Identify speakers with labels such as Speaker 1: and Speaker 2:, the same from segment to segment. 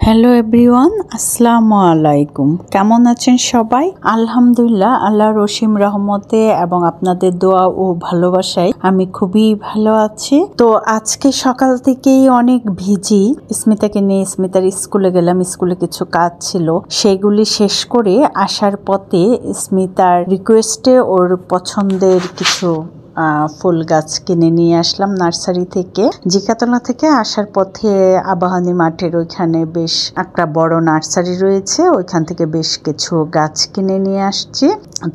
Speaker 1: Hello everyone, আসসালামু আলাইকুম। কেমন আছেন সবাই? আলহামদুলিল্লাহ, আল্লাহর অসীম রহমতে এবং আপনাদের দোয়া ও ভালোবাসায় আমি খুবই ভালো আছি। তো আজকে সকাল থেকেই অনেক ভিজি। স্মিতাকে নিয়ে স্মিতার স্কুলে গেলাম, স্কুলে কিছু কাজ ছিল, সেগুলি শেষ করে আসার পথে স্মিতার রিকোয়েস্টে ওর পছন্দের কিছু ফুল গাছ কিনে নিয়ে আসলাম নার্সারি থেকে। জিকাতলা থেকে আসার পথে আবাহনী মাঠের ওইখানে বেশ একটা বড় নার্সারি রয়েছে, ওইখান থেকে বেশ কিছু গাছ কিনে নিয়ে আসছি।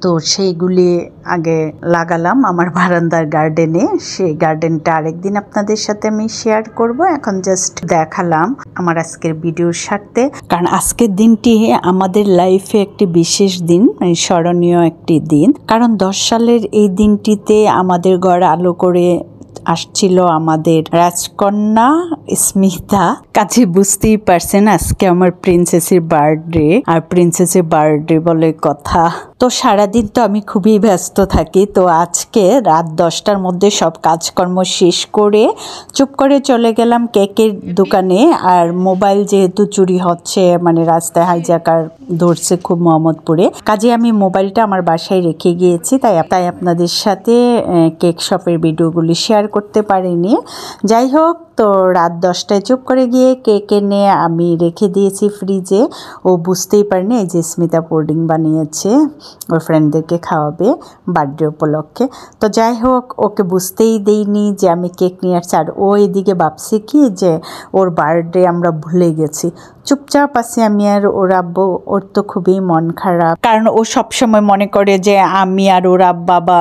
Speaker 1: তো সেইগুলি আগে লাগালাম আমার বারান্দার গার্ডেনে। সেই গার্ডেনটা আরেকদিন আপনাদের সাথে আমি শেয়ার করব, এখন জাস্ট দেখালাম আমার আজকের ভিডিওর স্বার্থে। কারণ আজকের দিনটি আমাদের লাইফে একটি বিশেষ দিন, স্মরণীয় একটি দিন। কারণ 10 সালের এই দিনটিতে আমাদের ঘর আলো করে আসছিল আমাদের রাজকন্যা স্মিতা। কাজে বুঝতেই পারছেন আজকে আমার প্রিন্সেসের বার্থডে, আর প্রিন্সেসের বার্থডে বলে কথা। তো সারাদিন তো আমি খুবই ব্যস্ত থাকি। তো আজকে রাত 10টার মধ্যে সব কাজকর্ম শেষ করে চুপ করে চলে গেলাম কেকের দোকানে। আর মোবাইল যেহেতু চুরি হচ্ছে, মানে রাস্তায় হাইজ্যাকার ধরছে খুব মোহাম্মদপুরে, কাজে আমি মোবাইলটা আমার বাসায় রেখে গিয়েছি। তাই আপনাদের সাথে কেক শপের ভিডিওগুলি শেয়ার করতে পারিনি। যাই হোক, তো রাত 10টায় চুপ করে গিয়ে কেক এনে আমি রেখে দিয়েছি ফ্রিজে। ও বুঝতেই পারেনি এই যে স্মিতা পুডিং বানিয়েছে, ওর ফ্রেন্ডদেরকে খাওয়াবে বার্থডে উপলক্ষে। তো যাই হোক, ওকে বুঝতেই দেইনি যে আমি কেক নিয়ে আসছি। আর ও এদিকে ভাবছে কি যে ওর বার্থডে আমরা ভুলে গেছি। চুপচাপ আছি আমি আর ওর আব্বু। ওর তো খুবই মন খারাপ, কারণ ও সবসময় মনে করে যে আমি আর ওর বাবা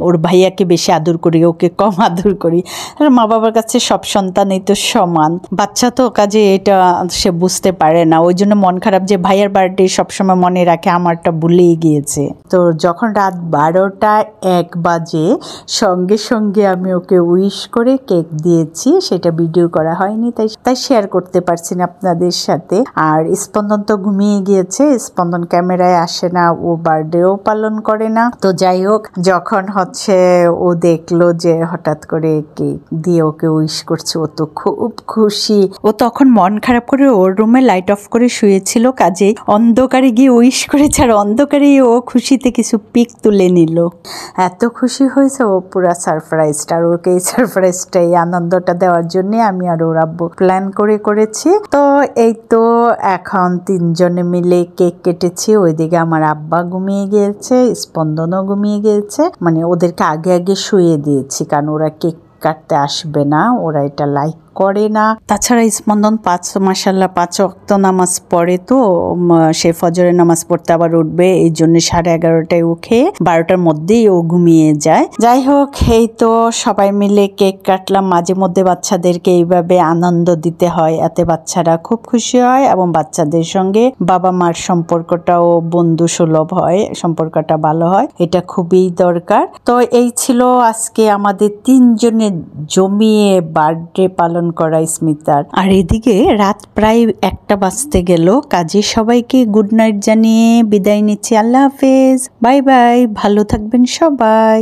Speaker 1: ওর ভাইয়াকে বেশি আদর করি, ওকে কম আদর করি। আর মা বাবার কাছে সব সন্তানই তো সমান, বাচ্চা তো, কাজে এটা সে বুঝতে পারে না। ওই জন্য মন খারাপ যে ভাইয়ার বার্থডে সবসময় মনে রাখে, আমারটা ভুলেই গিয়েছে। তো যখন রাত 12টা 1 বাজে সঙ্গে সঙ্গে আমি ওকে উইশ করে কেক দিয়েছি। সেটা ভিডিও করা হয়নি, তাই শেয়ার করতে পারছি না আপনাদের সাথে। আর স্পন্দন তো ঘুমিয়ে গিয়েছে, স্পন্দন ক্যামেরায় আসে না, ও বার্থডেও পালন করে না। তো যাই হোক, যখন ও দেখলো যে হঠাৎ করে কেক দিয়ে ওকে উইশ করছে, ও তো খুব খুশি। ও তখন মন খারাপ করে ওর রুমে লাইট অফ করে শুয়েছিল, কাজে অন্ধকারে গিয়ে উইশ করেছে। আর অন্ধকারে ও খুশিতে কিছু পিক তুলে নিল। এত খুশি হয়েছে ও, পুরা সারপ্রাইজড। আর ওকে এই সারপ্রাইজটা, এই আনন্দটা দেওয়ার জন্য আমি আর ওর আব্বু প্ল্যান করেছি। তো এই তো এখন 3জনে মিলে কেক কেটেছি। ওইদিকে আমার আব্বা ঘুমিয়ে গিয়েছে, স্পন্দনও ঘুমিয়ে গিয়েছে। মানে ওদেরকে আগে শুয়ে দিয়েছি, কারণ ওরা কেক কাটতে আসবে না, ওরা এটা লাইক করে না। তাছাড়া স্পন্দন মাশাআল্লাহ 5 ওয়াক্ত নামাজ পড়ে, তো সে ফজরের নামাজ পড়তে আবার উঠবে, এই জন্য 11:30টায় উঠে 12টার মধ্যেই ও ঘুমিয়ে যায়। যাই হোক, এই তো সবাই মিলে কেক কাটলাম। মাঝে মধ্যে বাচ্চাদেরকে এইভাবে আনন্দ দিতে হয়, এতে বাচ্চারা খুব খুশি হয় এবং বাচ্চাদের সঙ্গে বাবা মার সম্পর্কটাও বন্ধু সুলভ হয়, সম্পর্কটা ভালো হয়। এটা খুবই দরকার। তো এই ছিল আজকে আমাদের 3জনের জমিয়ে বার্থডে পালন করা স্মিতার। আর এদিকে রাত প্রায় 1টা বাজতে গেল। কাজে সবাইকে গুড নাইট জানিয়ে বিদায় নিচ্ছি। আল্লাহ হাফেজ, বাই বাই, ভালো থাকবেন সবাই।